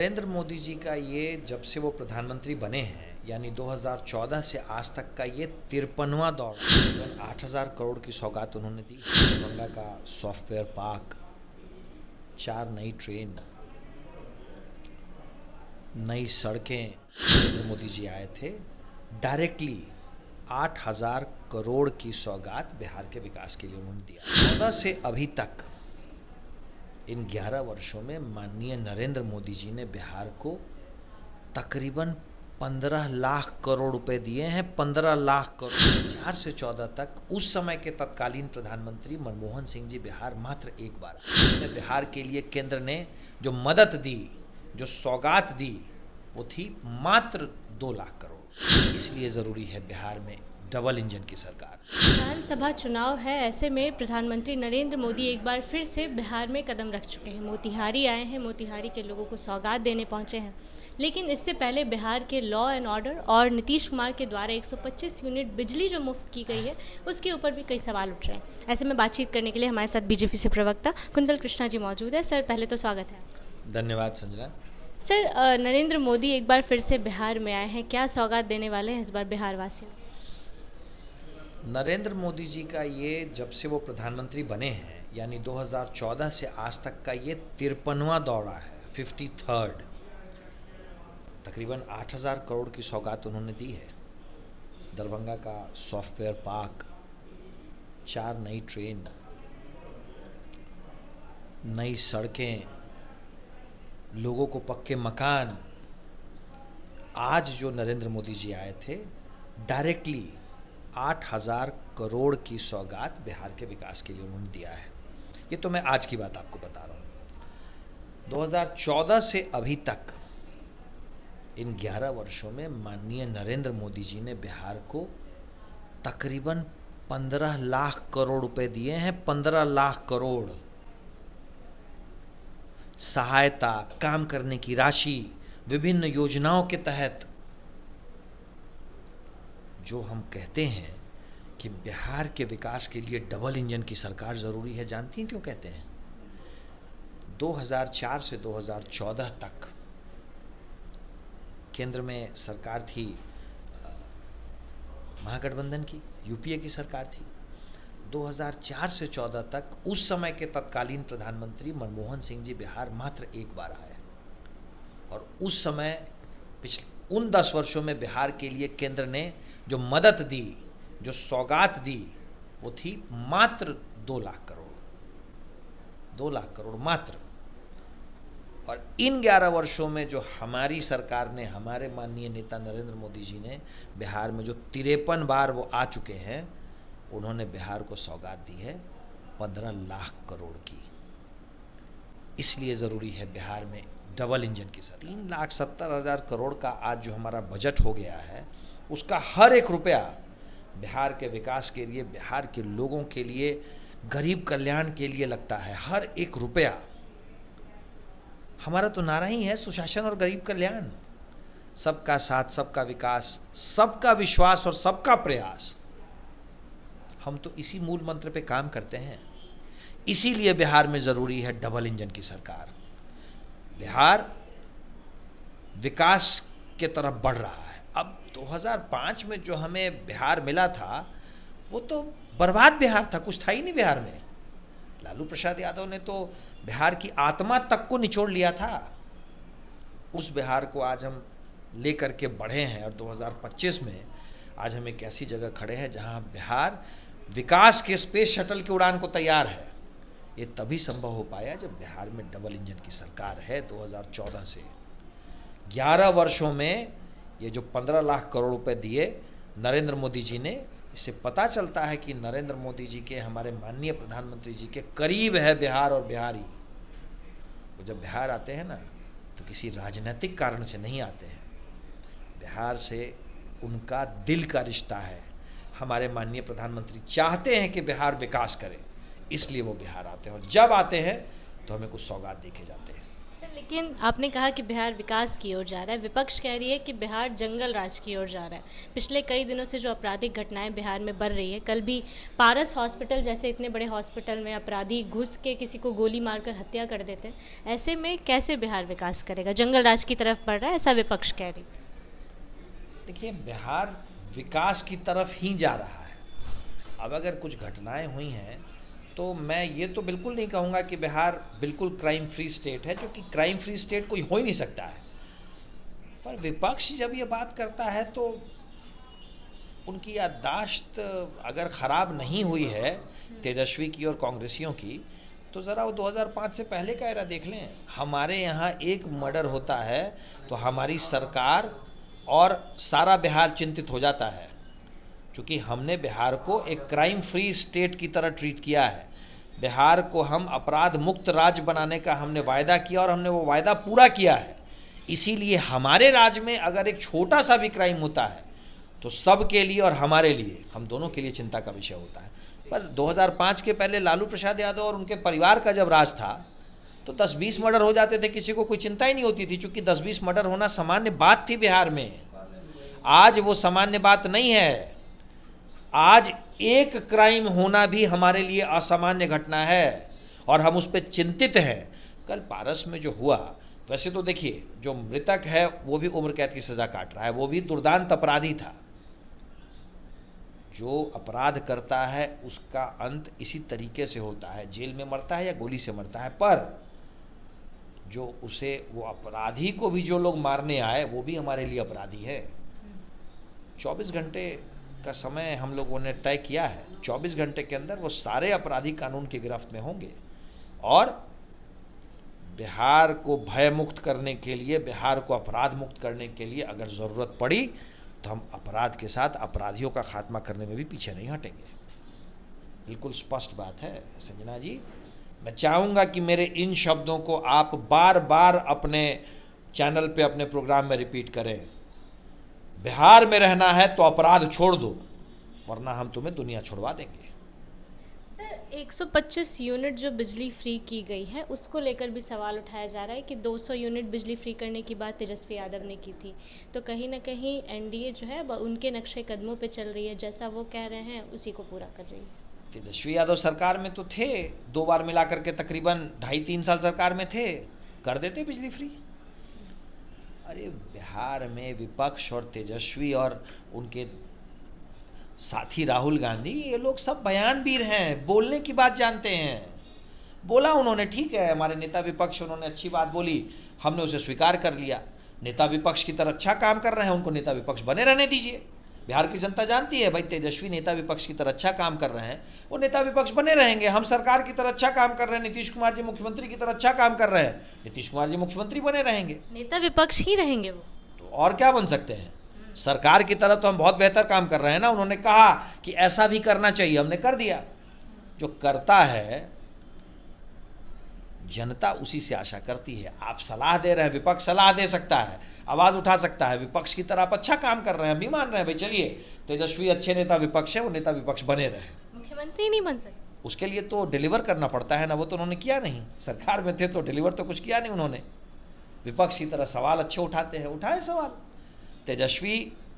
नरेंद्र मोदी जी का ये जब से वो प्रधानमंत्री बने हैं यानी 2014 से आज तक का ये 53वां दौर, 8,000 करोड़ की सौगात उन्होंने दी। दरभंगा का सॉफ्टवेयर पार्क, 4 नई ट्रेन, नई सड़कें। नरेंद्र मोदी जी आए थे, डायरेक्टली 8,000 करोड़ की सौगात बिहार के विकास के लिए उन्होंने दिया। 14 से अभी तक इन 11 वर्षों में माननीय नरेंद्र मोदी जी ने बिहार को तकरीबन 15 लाख करोड़ रुपए दिए हैं। 15 लाख करोड़। 4 से 14 तक उस समय के तत्कालीन प्रधानमंत्री मनमोहन सिंह जी बिहार मात्र एक बार आए। बिहार के लिए केंद्र ने जो मदद दी, जो सौगात दी, वो थी मात्र 2 लाख करोड़। इसलिए ज़रूरी है बिहार में डबल इंजन की सरकार। विधानसभा चुनाव है, ऐसे में प्रधानमंत्री नरेंद्र मोदी एक बार फिर से बिहार में कदम रख चुके हैं। मोतिहारी आए हैं, मोतिहारी के लोगों को सौगात देने पहुंचे हैं। लेकिन इससे पहले बिहार के लॉ एंड ऑर्डर और नीतीश कुमार के द्वारा 125 यूनिट बिजली जो मुफ्त की गई है, उसके ऊपर भी कई सवाल उठ रहे हैं। ऐसे में बातचीत करने के लिए हमारे साथ बीजेपी से प्रवक्ता कुंतल कृष्णा जी मौजूद है। सर, पहले तो स्वागत है। धन्यवाद संजना। सर, नरेंद्र मोदी एक बार फिर से बिहार में आए हैं, क्या सौगात देने वाले हैं इस बार बिहार वासियों? नरेंद्र मोदी जी का ये जब से वो प्रधानमंत्री बने हैं यानी 2014 से आज तक का ये 53वां दौरा है, 53rd। तकरीबन 8,000 करोड़ की सौगात उन्होंने दी है। दरभंगा का सॉफ्टवेयर पार्क, 4 नई ट्रेन, नई सड़कें, लोगों को पक्के मकान। आज जो नरेंद्र मोदी जी आए थे, डायरेक्टली 8,000 करोड़ की सौगात बिहार के विकास के लिए उन्होंने दिया है। ये तो मैं आज की बात आपको बता रहा हूँ। 2014 से अभी तक इन 11 वर्षों में माननीय नरेंद्र मोदी जी ने बिहार को तकरीबन 15 लाख करोड़ रुपए दिए हैं। 15 लाख करोड़ सहायता, काम करने की राशि, विभिन्न योजनाओं के तहत। जो हम कहते हैं कि बिहार के विकास के लिए डबल इंजन की सरकार ज़रूरी है, जानती हैं क्यों कहते हैं? 2004 से 2014 तक केंद्र में सरकार थी महागठबंधन की, यूपीए की सरकार थी। 2004 से 14 तक उस समय के तत्कालीन प्रधानमंत्री मनमोहन सिंह जी बिहार मात्र एक बार आए, और उस समय पिछले उन 10 वर्षों में बिहार के लिए केंद्र ने जो मदद दी, जो सौगात दी, वो थी मात्र 2 लाख करोड़। 2 लाख करोड़ मात्र। और इन 11 वर्षों में जो हमारी सरकार ने, हमारे माननीय नेता नरेंद्र मोदी जी ने बिहार में जो 53 बार वो आ चुके हैं, उन्होंने बिहार को सौगात दी है 15 लाख करोड़ की। इसलिए ज़रूरी है बिहार में डबल इंजन की सरकार। 3,70,000 करोड़ का आज जो हमारा बजट हो गया है, उसका हर एक रुपया बिहार के विकास के लिए, बिहार के लोगों के लिए, गरीब कल्याण के लिए लगता है। हर एक रुपया। हमारा तो नारा ही है सुशासन और गरीब कल्याण। सबका साथ, सबका विकास, सबका विश्वास और सबका प्रयास। हम तो इसी मूल मंत्र पे काम करते हैं। इसीलिए बिहार में ज़रूरी है डबल इंजन की सरकार। बिहार विकास के तरफ बढ़ रहा है। अब 2005 में जो हमें बिहार मिला था, वो तो बर्बाद बिहार था, कुछ था ही नहीं बिहार में। लालू प्रसाद यादव ने तो बिहार की आत्मा तक को निचोड़ लिया था। उस बिहार को आज हम लेकर के बढ़े हैं, और 2025 में आज हम एक ऐसी जगह खड़े हैं जहां बिहार विकास के स्पेस शटल की उड़ान को तैयार है। ये तभी संभव हो पाया जब बिहार में डबल इंजन की सरकार है। 2014 से 11 वर्षों में ये जो 15 लाख करोड़ रुपए दिए नरेंद्र मोदी जी ने, इससे पता चलता है कि नरेंद्र मोदी जी के, हमारे माननीय प्रधानमंत्री जी के करीब है बिहार और बिहारी। वो जब बिहार आते हैं ना, तो किसी राजनीतिक कारण से नहीं आते हैं। बिहार से उनका दिल का रिश्ता है। हमारे माननीय प्रधानमंत्री चाहते हैं कि बिहार विकास करे, इसलिए वो बिहार आते हैं, और जब आते हैं तो हमें कुछ सौगात देके जाते हैं। सर, लेकिन आपने कहा कि बिहार विकास की ओर जा रहा है, विपक्ष कह रही है कि बिहार जंगल राज की ओर जा रहा है। पिछले कई दिनों से जो आपराधिक घटनाएं बिहार में बढ़ रही है, कल भी पारस हॉस्पिटल जैसे इतने बड़े हॉस्पिटल में अपराधी घुस के किसी को गोली मारकर हत्या कर देते हैं, ऐसे में कैसे बिहार विकास करेगा? जंगल राज की तरफ बढ़ रहा है, ऐसा विपक्ष कह रही। देखिए, बिहार विकास की तरफ ही जा रहा है। अब अगर कुछ घटनाएं हुई हैं तो मैं ये तो बिल्कुल नहीं कहूँगा कि बिहार बिल्कुल क्राइम फ्री स्टेट है, जो कि क्राइम फ्री स्टेट कोई हो ही नहीं सकता है। पर विपक्ष जब ये बात करता है तो उनकी याददाश्त अगर ख़राब नहीं हुई है तेजस्वी की और कांग्रेसियों की, तो ज़रा वो 2005 से पहले का एरा देख लें। हमारे यहाँ एक मर्डर होता है तो हमारी सरकार और सारा बिहार चिंतित हो जाता है, क्योंकि हमने बिहार को एक क्राइम फ्री स्टेट की तरह ट्रीट किया है। बिहार को हम अपराध मुक्त राज्य बनाने का हमने वायदा किया और हमने वो वायदा पूरा किया है। इसीलिए हमारे राज्य में अगर एक छोटा सा भी क्राइम होता है तो सबके लिए और हमारे लिए, हम दोनों के लिए चिंता का विषय होता है। पर 2005 के पहले लालू प्रसाद यादव और उनके परिवार का जब राज था तो 10-20 मर्डर हो जाते थे, किसी को कोई चिंता ही नहीं होती थी, क्योंकि 10-20 मर्डर होना सामान्य बात थी बिहार में। आज वो सामान्य बात नहीं है। आज एक क्राइम होना भी हमारे लिए असामान्य घटना है और हम उस पर चिंतित हैं। कल पारस में जो हुआ, वैसे तो देखिए जो मृतक है वो भी उम्र कैद की सज़ा काट रहा है, वो भी दुर्दांत अपराधी था। जो अपराध करता है उसका अंत इसी तरीके से होता है, जेल में मरता है या गोली से मरता है। पर जो उसे, वो अपराधी को भी जो लोग मारने आए वो भी हमारे लिए अपराधी है। 24 घंटे का समय हम लोगों ने तय किया है। 24 घंटे के अंदर वो सारे अपराधी कानून की गिरफ्त में होंगे और बिहार को भय मुक्त करने के लिए, बिहार को अपराध मुक्त करने के लिए अगर ज़रूरत पड़ी तो हम अपराध के साथ अपराधियों का खात्मा करने में भी पीछे नहीं हटेंगे। बिल्कुल स्पष्ट बात है संजना जी। मैं चाहूँगा कि मेरे इन शब्दों को आप बार बार अपने चैनल पे, अपने प्रोग्राम में रिपीट करें। बिहार में रहना है तो अपराध छोड़ दो, वरना हम तुम्हें दुनिया छुड़वा देंगे। सर, 125 यूनिट जो बिजली फ्री की गई है उसको लेकर भी सवाल उठाया जा रहा है कि 200 यूनिट बिजली फ्री करने की बात तेजस्वी यादव ने की थी, तो कहीं ना कहीं एनडीए जो है उनके नक्शे कदमों पे चल रही है, जैसा वो कह रहे हैं उसी को पूरा कर रही है। तेजस्वी यादव सरकार में तो थे, 2 बार मिला करके तकरीबन 2.5-3 साल सरकार में थे, कर देते बिजली फ्री। अरे बिहार में विपक्ष और तेजस्वी और उनके साथी राहुल गांधी, ये लोग सब बयानवीर हैं, बोलने की बात जानते हैं। बोला उन्होंने, ठीक है, हमारे नेता विपक्ष उन्होंने अच्छी बात बोली, हमने उसे स्वीकार कर लिया। नेता विपक्ष की तरह अच्छा काम कर रहे हैं, उनको नेता विपक्ष बने रहने दीजिए। बिहार की जनता जानती है भाई तेजस्वी नेता विपक्ष की तरह अच्छा काम कर रहे हैं, वो नेता विपक्ष बने रहेंगे। हम सरकार की तरह अच्छा काम कर रहे हैं, नीतीश कुमार जी मुख्यमंत्री की तरह अच्छा काम कर रहे हैं, नीतीश कुमार जी मुख्यमंत्री बने रहेंगे, नेता विपक्ष ही रहेंगे वो। तो और क्या बन सकते हैं? सरकार की तरह तो हम बहुत बेहतर काम कर रहे हैं ना। उन्होंने कहा कि ऐसा भी करना चाहिए, हमने कर दिया। जो करता है जनता उसी से आशा करती है। आप सलाह दे रहे हैं, विपक्ष सलाह दे सकता है, आवाज़ उठा सकता है, विपक्ष की तरह आप अच्छा काम कर रहे हैं, हम भी मान रहे हैं भाई, चलिए तेजस्वी अच्छे नेता विपक्ष है, वो नेता विपक्ष बने रहे। मुख्यमंत्री नहीं बन सकते, उसके लिए तो डिलीवर करना पड़ता है ना, वो तो उन्होंने किया नहीं। सरकार में थे तो डिलीवर तो कुछ किया नहीं उन्होंने। विपक्ष की तरह सवाल अच्छे उठाते हैं, उठाए सवाल। तेजस्वी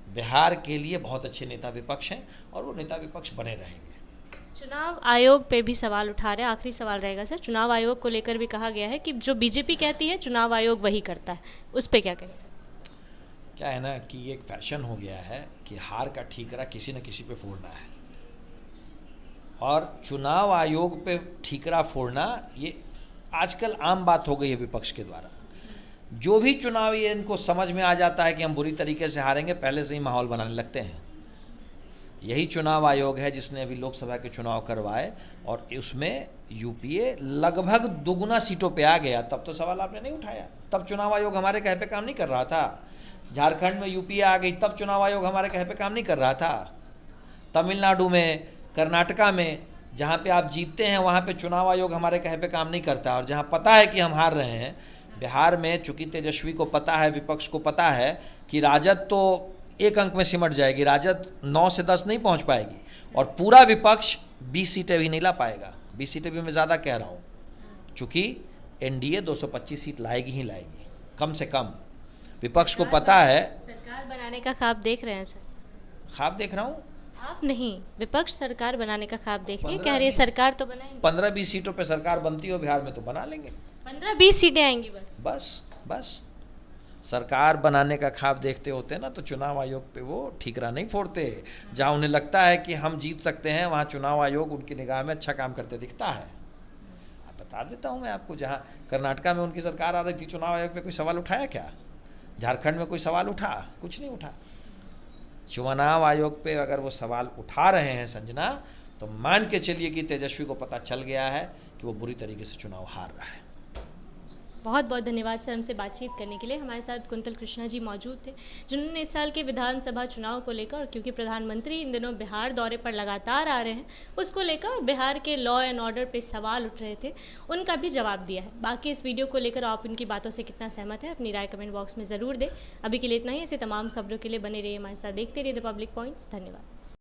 बिहार के लिए बहुत अच्छे नेता विपक्ष हैं और वो नेता विपक्ष बने रहेंगे। चुनाव आयोग पे भी सवाल उठा रहे हैं। आखिरी सवाल रहेगा सर, चुनाव आयोग को लेकर भी कहा गया है कि जो बीजेपी कहती है चुनाव आयोग वही करता है, उस पे क्या कहें? क्या है ना कि ये एक फैशन हो गया है कि हार का ठीकरा किसी न किसी पे फोड़ना है, और चुनाव आयोग पे ठीकरा फोड़ना ये आजकल आम बात हो गई है विपक्ष के द्वारा। जो भी चुनाव ये इनको समझ में आ जाता है कि हम बुरी तरीके से हारेंगे, पहले से ही माहौल बनाने लगते हैं। यही चुनाव आयोग है जिसने अभी लोकसभा के चुनाव करवाए और उसमें यूपीए लगभग दुगुना सीटों पे आ गया। तब तो सवाल आपने नहीं उठाया, तब चुनाव आयोग हमारे कहे पे काम नहीं कर रहा था। झारखंड में यूपीए आ गई, तब चुनाव आयोग हमारे कहे पे काम नहीं कर रहा था। तमिलनाडु में, कर्नाटका में जहाँ पे आप जीतते हैं वहाँ पे चुनाव आयोग हमारे कहे पे काम नहीं करता। और जहाँ पता है कि हम हार रहे हैं, बिहार में चूँकि तेजस्वी को पता है, विपक्ष को पता है कि राजद तो 1 अंक में सिमट जाएगी, राजद 9 से 10 नहीं पहुँच पाएगी और पूरा विपक्ष 20 सीटें भी नहीं ला पाएगा। 20 सीटें भी मैं ज़्यादा कह रहा हूँ, चूँकि एनडीए 225 सीट लाएगी ही लाएगी, कम से कम। विपक्ष को पता है। सरकार बनाने का ख्वाब देख रहे हैं सर? ख्वाब देख रहा हूँ। आप नहीं, विपक्ष सरकार बनाने का ख्वाब देख रही है, कह रही है सरकार तो बनाएंगे। 15-20 सीटों पे सरकार बनती हो बिहार में तो बना लेंगे। 15-20 सीटें आएंगी बस सरकार बनाने का ख्वाब देखते होते ना तो चुनाव आयोग पे वो ठीकरा नहीं फोड़ते। जहाँ उन्हें लगता है कि हम जीत सकते हैं वहाँ चुनाव आयोग उनकी निगाह में अच्छा काम करते दिखता है। आप बता देता हूँ मैं आपको, जहाँ कर्नाटका में उनकी सरकार आ रही थी, चुनाव आयोग पे कोई सवाल उठाया क्या? झारखंड में कोई सवाल उठा? कुछ नहीं उठा। चुनाव आयोग पे अगर वो सवाल उठा रहे हैं संजना, तो मान के चलिए कि तेजस्वी को पता चल गया है कि वो बुरी तरीके से चुनाव हार रहा है। बहुत बहुत धन्यवाद सर हमसे बातचीत करने के लिए। हमारे साथ कुंतल कृष्णा जी मौजूद थे, जिन्होंने इस साल के विधानसभा चुनाव को लेकर, और क्योंकि प्रधानमंत्री इन दिनों बिहार दौरे पर लगातार आ रहे हैं, उसको लेकर बिहार के लॉ एंड ऑर्डर पे सवाल उठ रहे थे, उनका भी जवाब दिया है। बाकी इस वीडियो को लेकर आप उनकी बातों से कितना सहमत है, अपनी राय कमेंट बॉक्स में ज़रूर दें। अभी के लिए इतना ही। ऐसे तमाम खबरों के लिए बने रहिए हमारे साथ, देखते रहिए द पब्लिक पॉइंट्स। धन्यवाद।